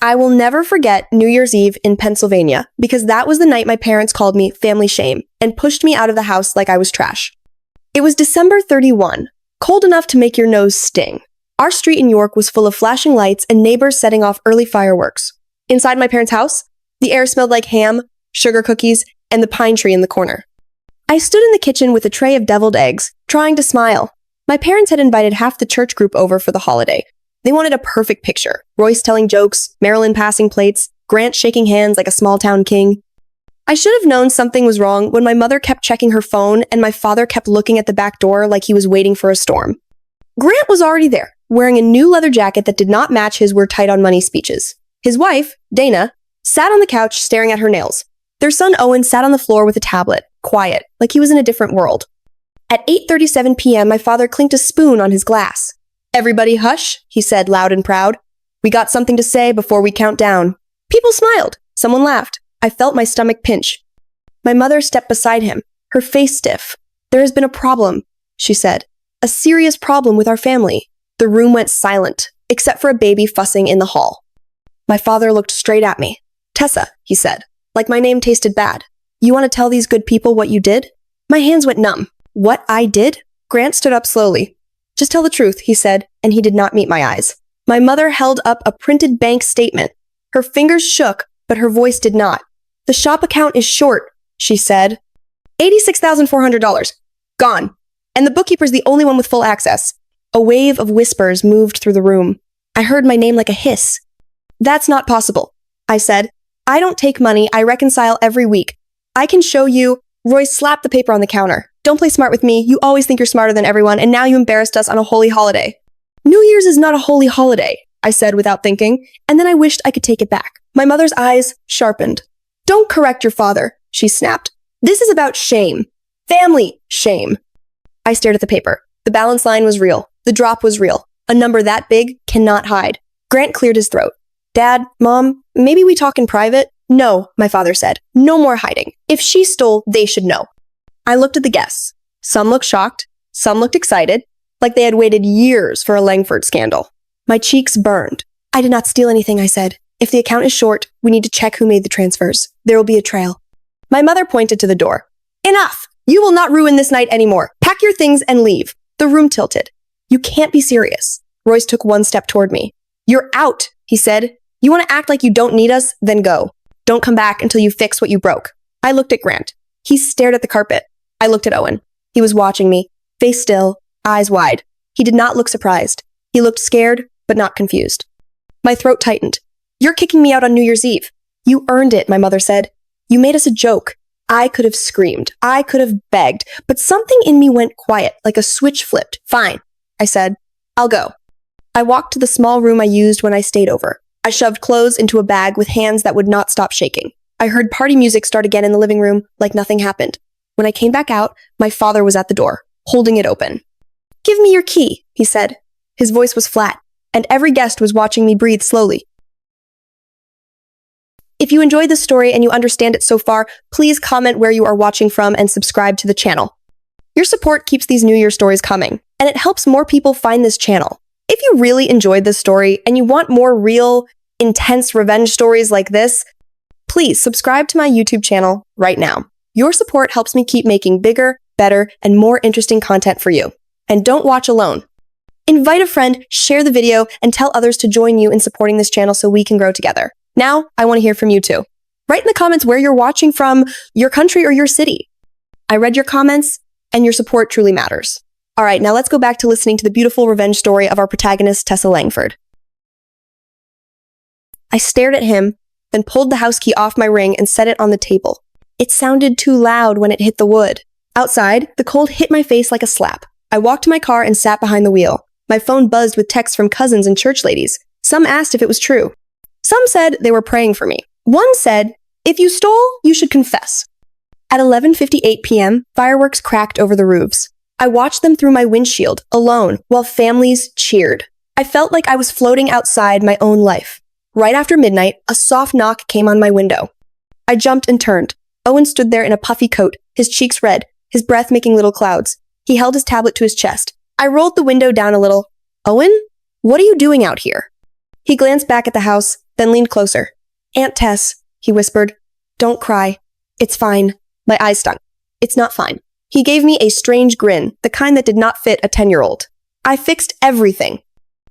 I will never forget New Year's Eve in Pennsylvania because that was the night my parents called me family shame and pushed me out of the house like I was trash. It was December 31, cold enough to make your nose sting. Our street in York was full of flashing lights and neighbors setting off early fireworks. Inside my parents' house, the air smelled like ham, sugar cookies, and the pine tree in the corner. I stood in the kitchen with a tray of deviled eggs, trying to smile. My parents had invited half the church group over for the holiday. They wanted a perfect picture. Royce telling jokes, Marilyn passing plates, Grant shaking hands like a small-town king. I should have known something was wrong when my mother kept checking her phone and my father kept looking at the back door like he was waiting for a storm. Grant was already there, wearing a new leather jacket that did not match his "we're tight on money" speeches. His wife, Dana, sat on the couch staring at her nails. Their son Owen sat on the floor with a tablet, quiet, like he was in a different world. At 8:37 p.m., my father clinked a spoon on his glass. "Everybody hush," he said loud and proud. "We got something to say before we count down." People smiled. Someone laughed. I felt my stomach pinch. My mother stepped beside him, her face stiff. "There has been a problem," she said. "A serious problem with our family." The room went silent, except for a baby fussing in the hall. My father looked straight at me. "Tessa," he said, like my name tasted bad. "You want to tell these good people what you did?" My hands went numb. What I did? Grant stood up slowly. "Just tell the truth," he said, and he did not meet my eyes. My mother held up a printed bank statement. Her fingers shook, but her voice did not. "The shop account is short," she said. $86,400. Gone. And the bookkeeper's the only one with full access. A wave of whispers moved through the room. I heard my name like a hiss. "That's not possible," I said. "I don't take money. I reconcile every week. I can show you." Royce slapped the paper on the counter. "Don't play smart with me. You always think you're smarter than everyone, and now you embarrassed us on a holy holiday." "New Year's is not a holy holiday," I said without thinking, and then I wished I could take it back. My mother's eyes sharpened. "Don't correct your father," she snapped. "This is about shame. Family shame." I stared at the paper. The balance line was real. The drop was real. A number that big cannot hide. Grant cleared his throat. "Dad, Mom, maybe we talk in private?" "No," my father said. "No more hiding. If she stole, they should know." I looked at the guests. Some looked shocked. Some looked excited, like they had waited years for a Langford scandal. My cheeks burned. "I did not steal anything," I said. "If the account is short, we need to check who made the transfers. There will be a trail." My mother pointed to the door. "Enough! You will not ruin this night anymore. Pack your things and leave." The room tilted. "You can't be serious." Royce took one step toward me. "You're out," he said. "You want to act like you don't need us? Then go. Don't come back until you fix what you broke." I looked at Grant. He stared at the carpet. I looked at Owen. He was watching me, face still, eyes wide. He did not look surprised. He looked scared, but not confused. My throat tightened. "You're kicking me out on New Year's Eve." "You earned it," my mother said. "You made us a joke." I could have screamed. I could have begged, but something in me went quiet, like a switch flipped. "Fine," I said. "I'll go." I walked to the small room I used when I stayed over. I shoved clothes into a bag with hands that would not stop shaking. I heard party music start again in the living room, like nothing happened. When I came back out, my father was at the door, holding it open. "Give me your key," he said. His voice was flat, and every guest was watching me breathe slowly. If you enjoyed this story and you understand it so far, please comment where you are watching from and subscribe to the channel. Your support keeps these New Year stories coming, and it helps more people find this channel. If you really enjoyed this story and you want more real, intense revenge stories like this, please subscribe to my YouTube channel right now. Your support helps me keep making bigger, better, and more interesting content for you. And don't watch alone. Invite a friend, share the video, and tell others to join you in supporting this channel so we can grow together. Now, I want to hear from you too. Write in the comments where you're watching from, your country or your city. I read your comments, and your support truly matters. All right, now let's go back to listening to the beautiful revenge story of our protagonist, Tessa Langford. I stared at him, then pulled the house key off my ring and set it on the table. It sounded too loud when it hit the wood. Outside, the cold hit my face like a slap. I walked to my car and sat behind the wheel. My phone buzzed with texts from cousins and church ladies. Some asked if it was true. Some said they were praying for me. One said, "If you stole, you should confess." At 11:58 p.m., fireworks cracked over the roofs. I watched them through my windshield, alone, while families cheered. I felt like I was floating outside my own life. Right after midnight, a soft knock came on my window. I jumped and turned. Owen stood there in a puffy coat, his cheeks red, his breath making little clouds. He held his tablet to his chest. I rolled the window down a little. "Owen, what are you doing out here?" He glanced back at the house, then leaned closer. Aunt Tess, he whispered. Don't cry. It's fine. My eyes stung. It's not fine. He gave me a strange grin, the kind that did not fit a 10-year-old. I fixed everything.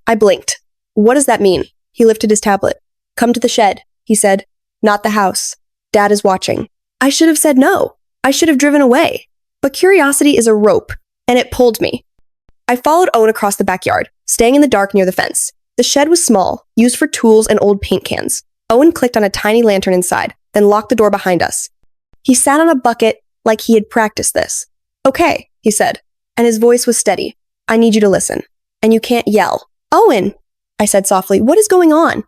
I blinked. What does that mean? He lifted his tablet. Come to the shed, he said. Not the house. Dad is watching. I should have said no. I should have driven away. But curiosity is a rope, and it pulled me. I followed Owen across the backyard, staying in the dark near the fence. The shed was small, used for tools and old paint cans. Owen clicked on a tiny lantern inside, then locked the door behind us. He sat on a bucket like he had practiced this. Okay, he said, and his voice was steady. I need you to listen, and you can't yell. Owen, I said softly, what is going on?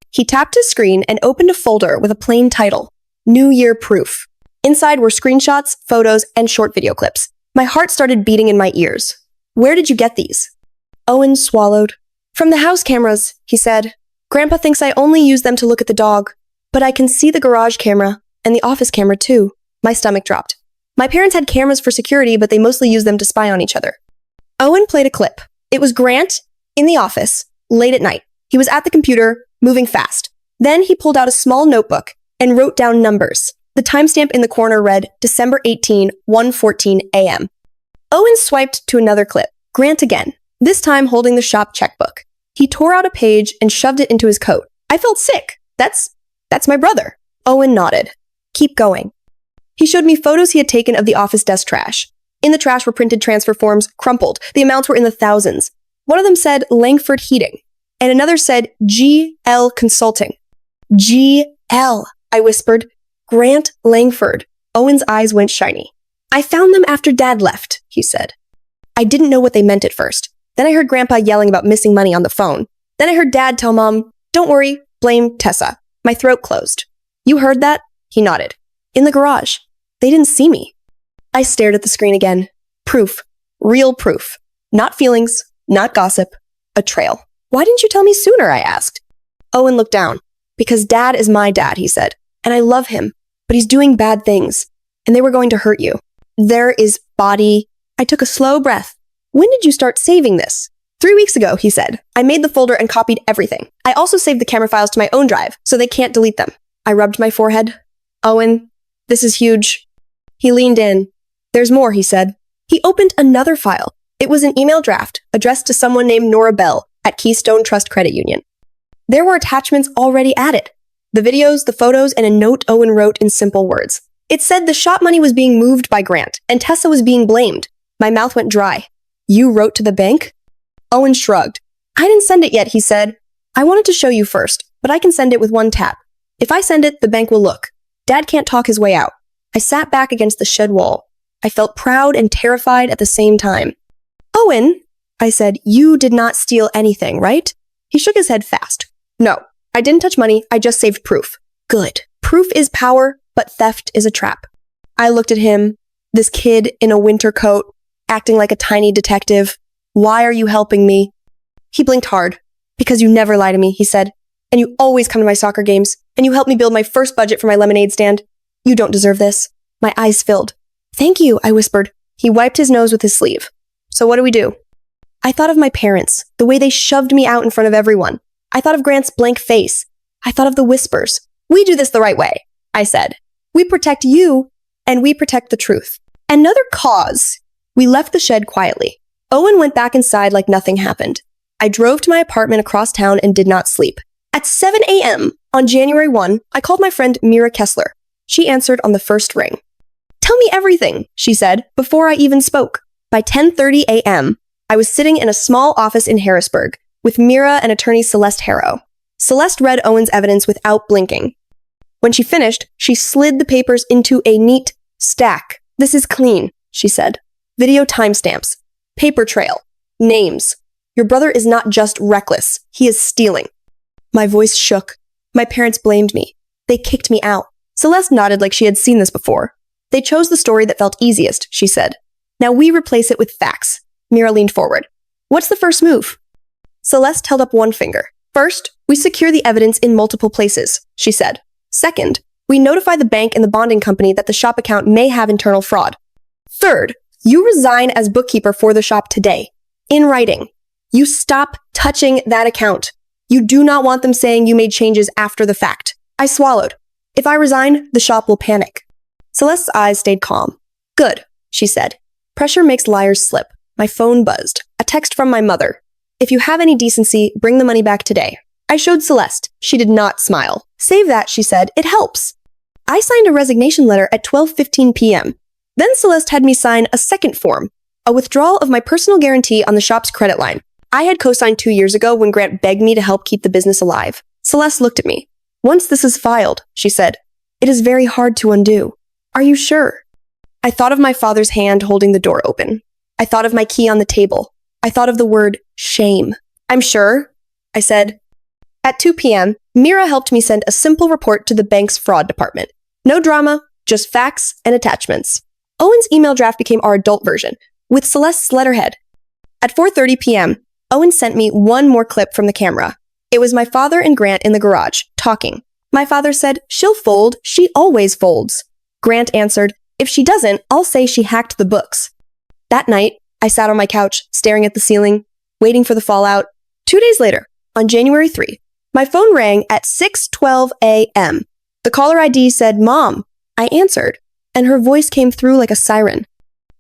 He tapped his screen and opened a folder with a plain title, New Year Proof. Inside were screenshots, photos, and short video clips. My heart started beating in my ears. Where did you get these? Owen swallowed. From the house cameras, he said. Grandpa thinks I only use them to look at the dog, but I can see the garage camera and the office camera too. My stomach dropped. My parents had cameras for security, but they mostly used them to spy on each other. Owen played a clip. It was Grant in the office, late at night. He was at the computer, moving fast. Then he pulled out a small notebook and wrote down numbers. The timestamp in the corner read December 18, 1:14 a.m. Owen swiped to another clip. Grant again, this time holding the shop checkbook. He tore out a page and shoved it into his coat. I felt sick. That's my brother. Owen nodded. Keep going. He showed me photos he had taken of the office desk trash. In the trash were printed transfer forms, crumpled. The amounts were in the thousands. One of them said Langford Heating, and another said GL Consulting. GL, I whispered. Grant Langford. Owen's eyes went shiny. I found them after Dad left, he said. I didn't know what they meant at first. Then I heard Grandpa yelling about missing money on the phone. Then I heard Dad tell Mom, don't worry, blame Tessa. My throat closed. You heard that? He nodded. In the garage. They didn't see me. I stared at the screen again. Proof. Real proof. Not feelings, not gossip. A trail. Why didn't you tell me sooner? I asked. Owen looked down. Because Dad is my dad, he said. And I love him. But he's doing bad things. And they were going to hurt you. There is body. I took a slow breath. When did you start saving this? 3 weeks ago, he said. I made the folder and copied everything. I also saved the camera files to my own drive, so they can't delete them. I rubbed my forehead. Owen, this is huge. He leaned in. There's more, he said. He opened another file. It was an email draft addressed to someone named Nora Bell at Keystone Trust Credit Union. There were attachments already added. The videos, the photos, and a note Owen wrote in simple words. It said the shop money was being moved by Grant, and Tessa was being blamed. My mouth went dry. You wrote to the bank? Owen shrugged. I didn't send it yet, he said. I wanted to show you first, but I can send it with one tap. If I send it, the bank will look. Dad can't talk his way out. I sat back against the shed wall. I felt proud and terrified at the same time. Owen, I said, you did not steal anything, right? He shook his head fast. No, I didn't touch money. I just saved proof. Good. Proof is power, but theft is a trap. I looked at him, this kid in a winter coat, acting like a tiny detective. Why are you helping me? He blinked hard. Because you never lie to me, he said. And you always come to my soccer games. And you helped me build my first budget for my lemonade stand. You don't deserve this. My eyes filled. Thank you, I whispered. He wiped his nose with his sleeve. So what do we do? I thought of my parents, the way they shoved me out in front of everyone. I thought of Grant's blank face. I thought of the whispers. We do this the right way, I said. We protect you, and we protect the truth. Another cause. We left the shed quietly. Owen went back inside like nothing happened. I drove to my apartment across town and did not sleep. At 7 a.m. on January 1, I called my friend Mira Kessler. She answered on the first ring. Tell me everything, she said, before I even spoke. By 10:30 a.m., I was sitting in a small office in Harrisburg with Mira and attorney Celeste Harrow. Celeste read Owen's evidence without blinking. When she finished, she slid the papers into a neat stack. This is clean, she said. Video timestamps, paper trail, names. Your brother is not just reckless, he is stealing. My voice shook. My parents blamed me. They kicked me out. Celeste nodded like she had seen this before. They chose the story that felt easiest, she said. Now we replace it with facts. Mira leaned forward. What's the first move? Celeste held up one finger. First, we secure the evidence in multiple places, she said. Second, we notify the bank and the bonding company that the shop account may have internal fraud. Third, you resign as bookkeeper for the shop today. In writing. You stop touching that account. You do not want them saying you made changes after the fact. I swallowed. If I resign, the shop will panic. Celeste's eyes stayed calm. Good, she said. Pressure makes liars slip. My phone buzzed. A text from my mother. If you have any decency, bring the money back today. I showed Celeste. She did not smile. Save that, she said. It helps. I signed a resignation letter at 12:15 p.m. Then Celeste had me sign a second form, a withdrawal of my personal guarantee on the shop's credit line. I had co-signed 2 years ago when Grant begged me to help keep the business alive. Celeste looked at me. Once this is filed, she said, it is very hard to undo. Are you sure? I thought of my father's hand holding the door open. I thought of my key on the table. I thought of the word shame. I'm sure, I said. At 2 p.m., Mira helped me send a simple report to the bank's fraud department. No drama, just facts and attachments. Owen's email draft became our adult version, with Celeste's letterhead. At 4:30 p.m., Owen sent me one more clip from the camera. It was my father and Grant in the garage, talking. My father said, she'll fold, she always folds. Grant answered, if she doesn't, I'll say she hacked the books. That night, I sat on my couch, staring at the ceiling, waiting for the fallout. 2 days later, on January 3, my phone rang at 6:12 a.m. The caller ID said, Mom. I answered, and her voice came through like a siren.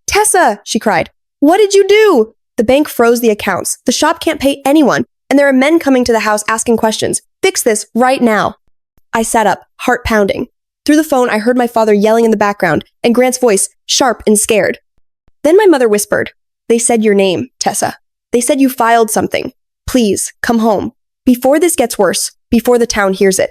Tessa, she cried. What did you do? The bank froze the accounts. The shop can't pay anyone, and there are men coming to the house asking questions. Fix this right now. I sat up, heart pounding. Through the phone, I heard my father yelling in the background, and Grant's voice, sharp and scared. Then my mother whispered, they said your name, Tessa. They said you filed something. Please, come home. Before this gets worse, before the town hears it.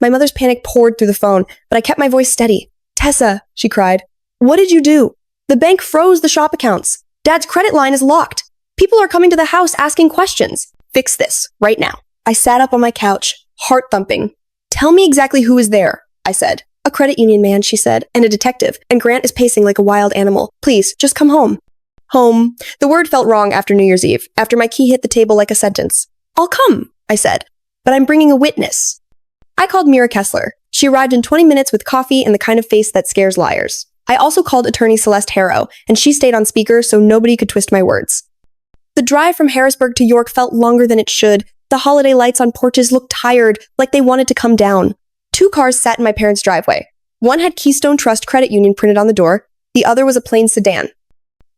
My mother's panic poured through the phone, but I kept my voice steady. Tessa, she cried. What did you do? The bank froze the shop accounts. Dad's credit line is locked. People are coming to the house asking questions. Fix this, right now. I sat up on my couch, heart thumping. Tell me exactly who is there, I said. A credit union man, she said, and a detective, and Grant is pacing like a wild animal. Please, just come home. Home. The word felt wrong after New Year's Eve, after my key hit the table like a sentence. I'll come, I said, but I'm bringing a witness. I called Mira Kessler. She arrived in 20 minutes with coffee and the kind of face that scares liars. I also called attorney Celeste Harrow, and she stayed on speaker so nobody could twist my words. The drive from Harrisburg to York felt longer than it should. The holiday lights on porches looked tired, like they wanted to come down. 2 cars sat in my parents' driveway. One had Keystone Trust Credit Union printed on the door. The other was a plain sedan.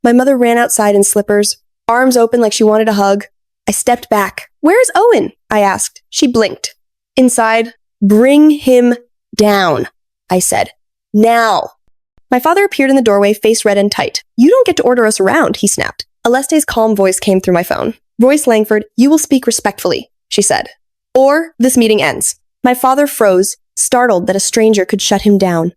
My mother ran outside in slippers, arms open like she wanted a hug. I stepped back. Where's Owen? I asked. She blinked. Inside, bring him down, I said. Now. My father appeared in the doorway, face red and tight. You don't get to order us around, he snapped. Aleste's calm voice came through my phone. Royce Langford, you will speak respectfully, she said. Or this meeting ends. My father froze, startled that a stranger could shut him down.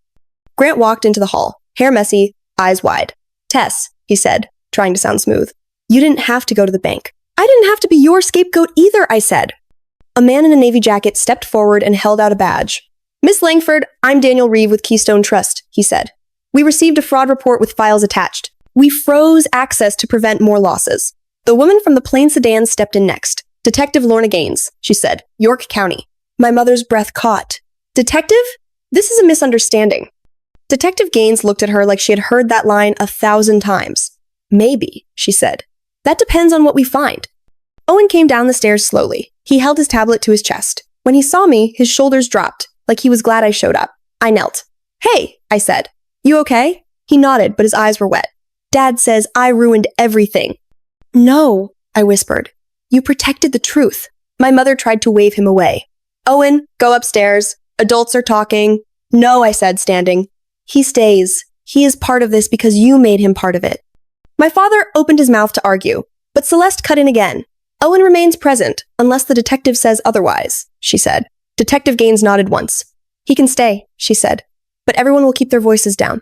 Grant walked into the hall, hair messy, eyes wide. Tess, he said, trying to sound smooth. You didn't have to go to the bank. I didn't have to be your scapegoat either, I said. A man in a navy jacket stepped forward and held out a badge. Miss Langford, I'm Daniel Reeve with Keystone Trust, he said. We received a fraud report with files attached. We froze access to prevent more losses. The woman from the plain sedan stepped in next. Detective Lorna Gaines, she said, York County. My mother's breath caught. Detective? This is a misunderstanding. Detective Gaines looked at her like she had heard that line 1,000 times. Maybe, she said. That depends on what we find. Owen came down the stairs slowly. He held his tablet to his chest. When he saw me, his shoulders dropped, like he was glad I showed up. I knelt. Hey, I said. You okay? He nodded, but his eyes were wet. Dad says I ruined everything. No, I whispered. You protected the truth. My mother tried to wave him away. Owen, go upstairs. Adults are talking. No, I said, standing. He stays. He is part of this because you made him part of it. My father opened his mouth to argue, but Celeste cut in again. Owen remains present, unless the detective says otherwise, she said. Detective Gaines nodded once. He can stay, she said, but everyone will keep their voices down.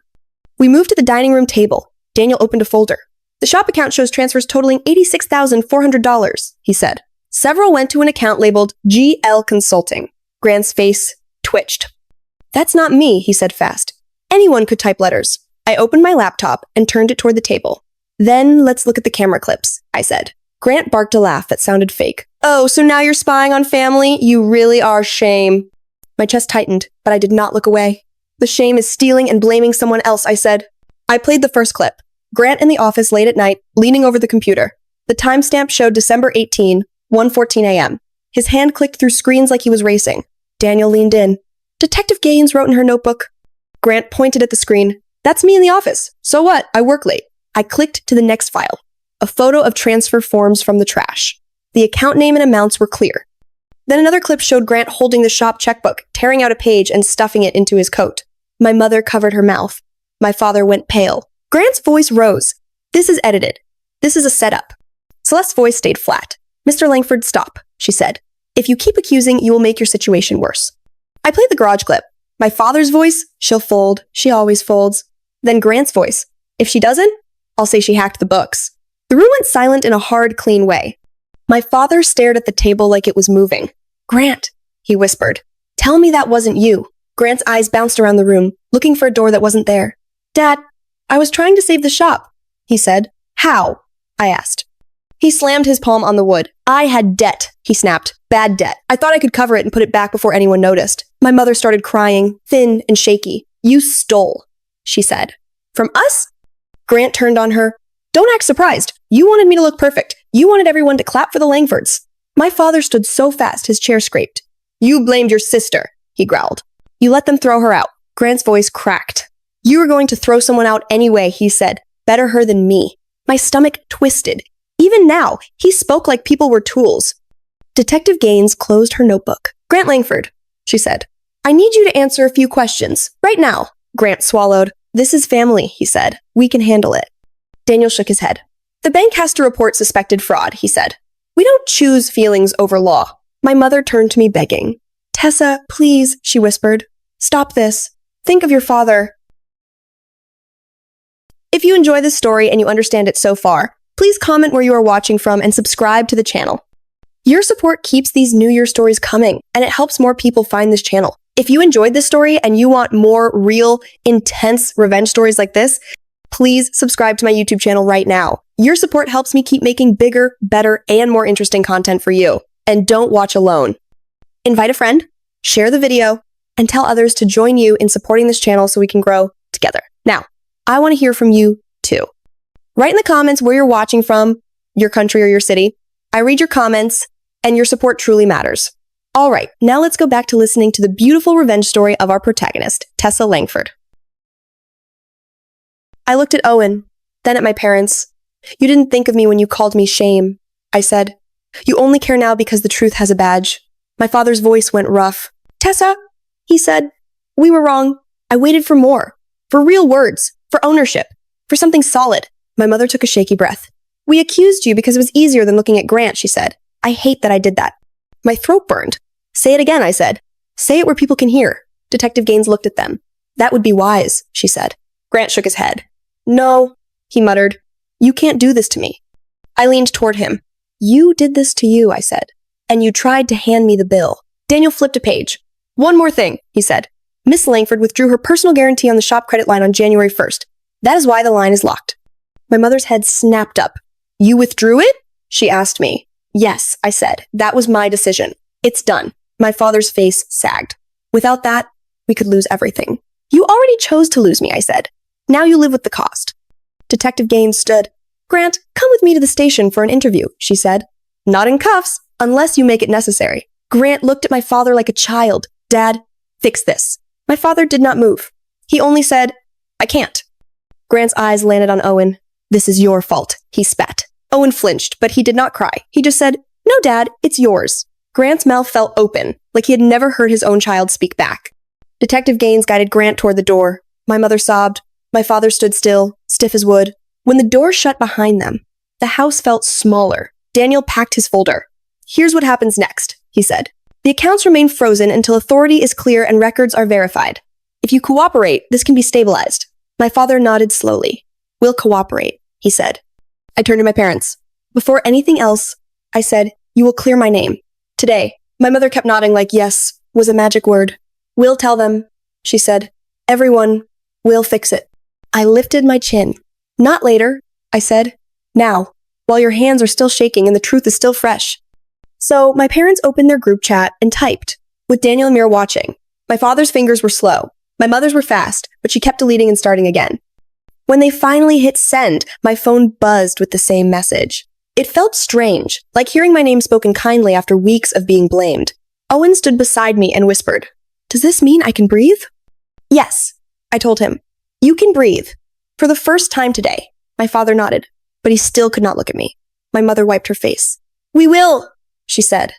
We moved to the dining room table. Daniel opened a folder. The shop account shows transfers totaling $86,400, he said. Several went to an account labeled GL Consulting. Grant's face twitched. That's not me, he said fast. Anyone could type letters. I opened my laptop and turned it toward the table. Then let's look at the camera clips, I said. Grant barked a laugh that sounded fake. Oh, so now you're spying on family? You really are shame. My chest tightened, but I did not look away. The shame is stealing and blaming someone else, I said. I played the first clip. Grant in the office late at night, leaning over the computer. The timestamp showed December 18, 1:14 a.m. His hand clicked through screens like he was racing. Daniel leaned in. Detective Gaines wrote in her notebook. Grant pointed at the screen. That's me in the office. So what? I work late. I clicked to the next file. A photo of transfer forms from the trash. The account name and amounts were clear. Then another clip showed Grant holding the shop checkbook, tearing out a page and stuffing it into his coat. My mother covered her mouth. My father went pale. Grant's voice rose. This is edited. This is a setup. Celeste's voice stayed flat. Mr. Langford, stop, she said. If you keep accusing, you will make your situation worse. I played the garage clip. My father's voice, she'll fold. She always folds. Then Grant's voice. If she doesn't, I'll say she hacked the books. The room went silent in a hard, clean way. My father stared at the table like it was moving. Grant, he whispered. Tell me that wasn't you. Grant's eyes bounced around the room, looking for a door that wasn't there. Dad, I was trying to save the shop, he said. How? I asked. He slammed his palm on the wood. I had debt, he snapped. Bad debt. I thought I could cover it and put it back before anyone noticed. My mother started crying, thin and shaky. You stole, she said. From us? Grant turned on her. Don't act surprised. You wanted me to look perfect. You wanted everyone to clap for the Langfords. My father stood so fast his chair scraped. You blamed your sister, he growled. You let them throw her out. Grant's voice cracked. You were going to throw someone out anyway, he said. Better her than me. My stomach twisted. Even now, he spoke like people were tools. Detective Gaines closed her notebook. Grant Langford, she said. I need you to answer a few questions. Right now. Grant swallowed. This is family, he said. We can handle it. Daniel shook his head. The bank has to report suspected fraud, he said. We don't choose feelings over law. My mother turned to me begging. Tessa, please, she whispered. Stop this. Think of your father. If you enjoy this story and you understand it so far, please comment where you are watching from and subscribe to the channel. Your support keeps these New Year stories coming, and it helps more people find this channel. If you enjoyed this story and you want more real, intense revenge stories like this, please subscribe to my YouTube channel right now. Your support helps me keep making bigger, better, and more interesting content for you. And don't watch alone. Invite a friend, share the video, and tell others to join you in supporting this channel so we can grow together. Now, I want to hear from you too. Write in the comments where you're watching from, your country or your city. I read your comments, and your support truly matters. All right, now let's go back to listening to the beautiful revenge story of our protagonist, Tessa Langford. I looked at Owen, then at my parents. You didn't think of me when you called me shame, I said. You only care now because the truth has a badge. My father's voice went rough. Tessa, he said, we were wrong. I waited for more. For real words. For ownership. For something solid. My mother took a shaky breath. We accused you because it was easier than looking at Grant, she said. I hate that I did that. My throat burned. Say it again, I said. Say it where people can hear. Detective Gaines looked at them. That would be wise, she said. Grant shook his head. No, he muttered. You can't do this to me. I leaned toward him. You did this to you, I said. And you tried to hand me the bill. Daniel flipped a page. One more thing, he said. Miss Langford withdrew her personal guarantee on the shop credit line on January 1st. That is why the line is locked. My mother's head snapped up. You withdrew it? She asked me. Yes, I said. That was my decision. It's done. My father's face sagged. Without that, we could lose everything. You already chose to lose me, I said. Now you live with the cost. Detective Gaines stood. Grant, come with me to the station for an interview, she said. Not in cuffs, unless you make it necessary. Grant looked at my father like a child. Dad, fix this. My father did not move. He only said, I can't. Grant's eyes landed on Owen. This is your fault, he spat. Owen flinched, but he did not cry. He just said, no, Dad, it's yours. Grant's mouth fell open, like he had never heard his own child speak back. Detective Gaines guided Grant toward the door. My mother sobbed. My father stood still, stiff as wood. When the door shut behind them, the house felt smaller. Daniel packed his folder. Here's what happens next, he said. The accounts remain frozen until authority is clear and records are verified. If you cooperate, this can be stabilized. My father nodded slowly. We'll cooperate, he said. I turned to my parents. Before anything else, I said, you will clear my name. Today. My mother kept nodding like yes was a magic word. We'll tell them, she said. Everyone, we'll fix it. I lifted my chin. Not later, I said. Now, while your hands are still shaking and the truth is still fresh. So my parents opened their group chat and typed, with Daniel and Mir watching. My father's fingers were slow. My mother's were fast, but she kept deleting and starting again. When they finally hit send, my phone buzzed with the same message. It felt strange, like hearing my name spoken kindly after weeks of being blamed. Owen stood beside me and whispered, "Does this mean I can breathe?" "Yes," I told him. "You can breathe." For the first time today. My father nodded, but he still could not look at me. My mother wiped her face. "We will," she said.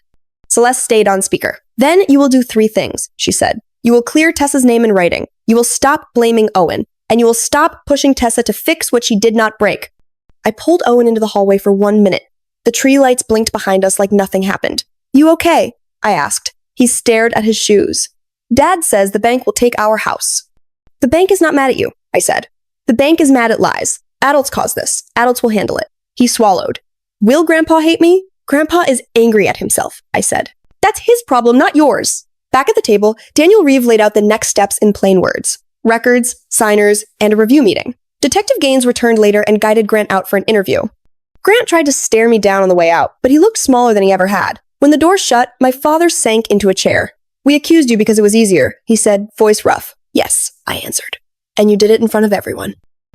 Celeste stayed on speaker. "Then you will do 3 things," she said. "You will clear Tessa's name in writing. You will stop blaming Owen. And you will stop pushing Tessa to fix what she did not break." I pulled Owen into the hallway for 1 minute. The tree lights blinked behind us like nothing happened. "You okay?" I asked. He stared at his shoes. "Dad says the bank will take our house." "The bank is not mad at you," I said. "The bank is mad at lies. Adults caused this. Adults will handle it." He swallowed. "Will Grandpa hate me?" "Grandpa is angry at himself," I said. "That's his problem, not yours." Back at the table, Daniel Reeve laid out the next steps in plain words. Records, signers, and a review meeting. Detective Gaines returned later and guided Grant out for an interview. Grant tried to stare me down on the way out, but he looked smaller than he ever had. When the door shut, my father sank into a chair. "We accused you because it was easier," he said, voice rough. "Yes," I answered. "And you did it in front of everyone."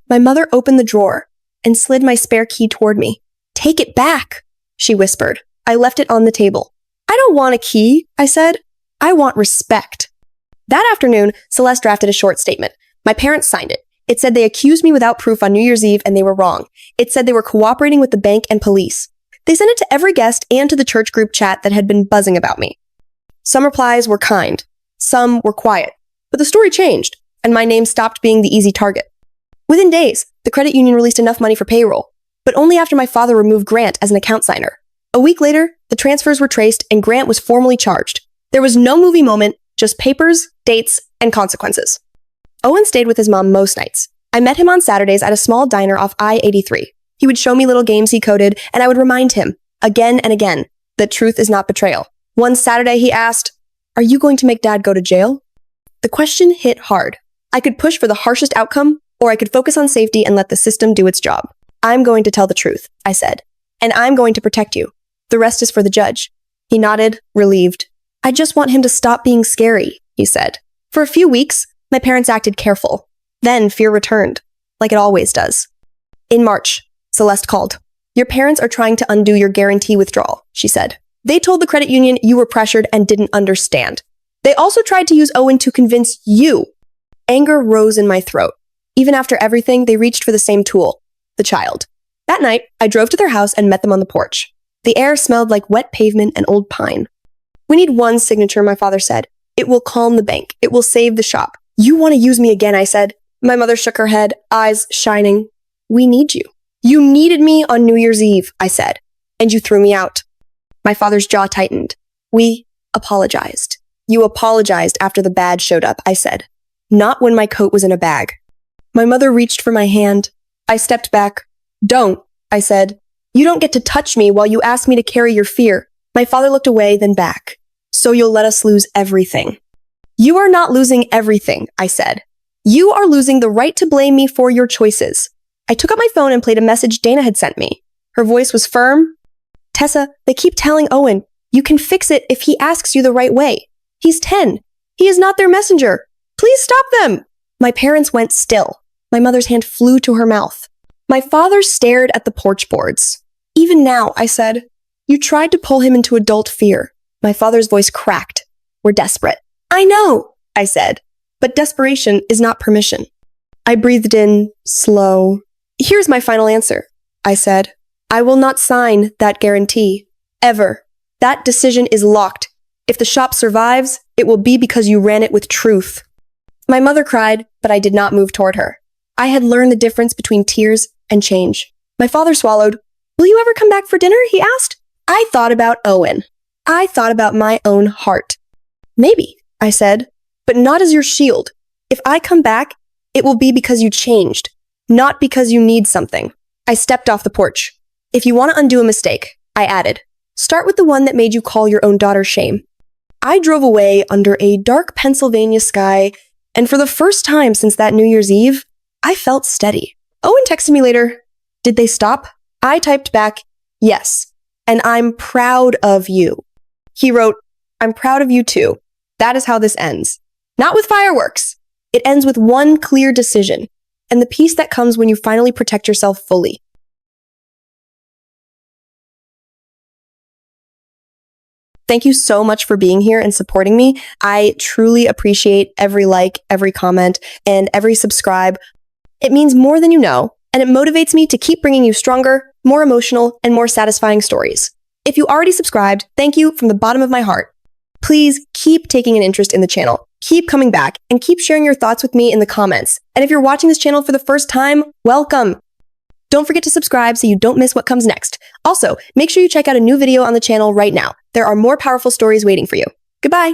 My mother opened the drawer and slid my spare key toward me. "Take it back," she whispered. I left it on the table. "I don't want a key," I said. "I want respect." That afternoon, Celeste drafted a short statement. My parents signed it. It said they accused me without proof on New Year's Eve and they were wrong. It said they were cooperating with the bank and police. They sent it to every guest and to the church group chat that had been buzzing about me. Some replies were kind. Some were quiet. But the story changed, and my name stopped being the easy target. Within days, the credit union released enough money for payroll, but only after my father removed Grant as an account signer. A week later, the transfers were traced and Grant was formally charged. There was no movie moment, just papers, dates, and consequences. Owen stayed with his mom most nights. I met him on Saturdays at a small diner off I-83. He would show me little games he coded, and I would remind him, again and again, that truth is not betrayal. One Saturday he asked, "Are you going to make Dad go to jail?" The question hit hard. I could push for the harshest outcome, or I could focus on safety and let the system do its job. "I'm going to tell the truth," I said. "And I'm going to protect you. The rest is for the judge." He nodded, relieved. "I just want him to stop being scary," he said. For a few weeks, my parents acted careful. Then fear returned, like it always does. In March, Celeste called. "Your parents are trying to undo your guarantee withdrawal," she said. "They told the credit union you were pressured and didn't understand. They also tried to use Owen to convince you." Anger rose in my throat. Even after everything, they reached for the same tool, the child. That night, I drove to their house and met them on the porch. The air smelled like wet pavement and old pine. "We need one signature," my father said. "It will calm the bank. It will save the shop." "You want to use me again," I said. My mother shook her head, eyes shining. "We need you." "You needed me on New Year's Eve," I said, "and you threw me out." My father's jaw tightened. "We apologized." "You apologized after the badge showed up," I said. "Not when my coat was in a bag." My mother reached for my hand. I stepped back. "Don't," I said. "You don't get to touch me while you ask me to carry your fear." My father looked away, then back. "So you'll let us lose everything." "You are not losing everything," I said. "You are losing the right to blame me for your choices." I took up my phone and played a message Dana had sent me. Her voice was firm. "Tessa, they keep telling Owen, you can fix it if he asks you the right way. He's 10. He is not their messenger. Please stop them." My parents went still. My mother's hand flew to her mouth. My father stared at the porch boards. "Even now," I said, "you tried to pull him into adult fear." My father's voice cracked. "We're desperate." "I know," I said, "but desperation is not permission." I breathed in, slow. "Here's my final answer," I said. "I will not sign that guarantee. Ever. That decision is locked. If the shop survives, it will be because you ran it with truth." My mother cried, but I did not move toward her. I had learned the difference between tears and change. My father swallowed. "Will you ever come back for dinner?" he asked. I thought about Owen. I thought about my own heart. "Maybe," I said, "but not as your shield. If I come back, it will be because you changed, not because you need something." I stepped off the porch. "If you want to undo a mistake," I added, "start with the one that made you call your own daughter shame." I drove away under a dark Pennsylvania sky, and for the first time since that New Year's Eve, I felt steady. Owen texted me later, "Did they stop?" I typed back, "Yes, and I'm proud of you." He wrote, "I'm proud of you too. That is how this ends. Not with fireworks. It ends with one clear decision, and the peace that comes when you finally protect yourself fully." Thank you so much for being here and supporting me. I truly appreciate every like, every comment, and every subscribe. It means more than you know, and it motivates me to keep bringing you stronger, more emotional, and more satisfying stories. If you already subscribed, thank you from the bottom of my heart. Please keep taking an interest in the channel, keep coming back, and keep sharing your thoughts with me in the comments. And if you're watching this channel for the first time, welcome! Don't forget to subscribe so you don't miss what comes next. Also, make sure you check out a new video on the channel right now. There are more powerful stories waiting for you. Goodbye!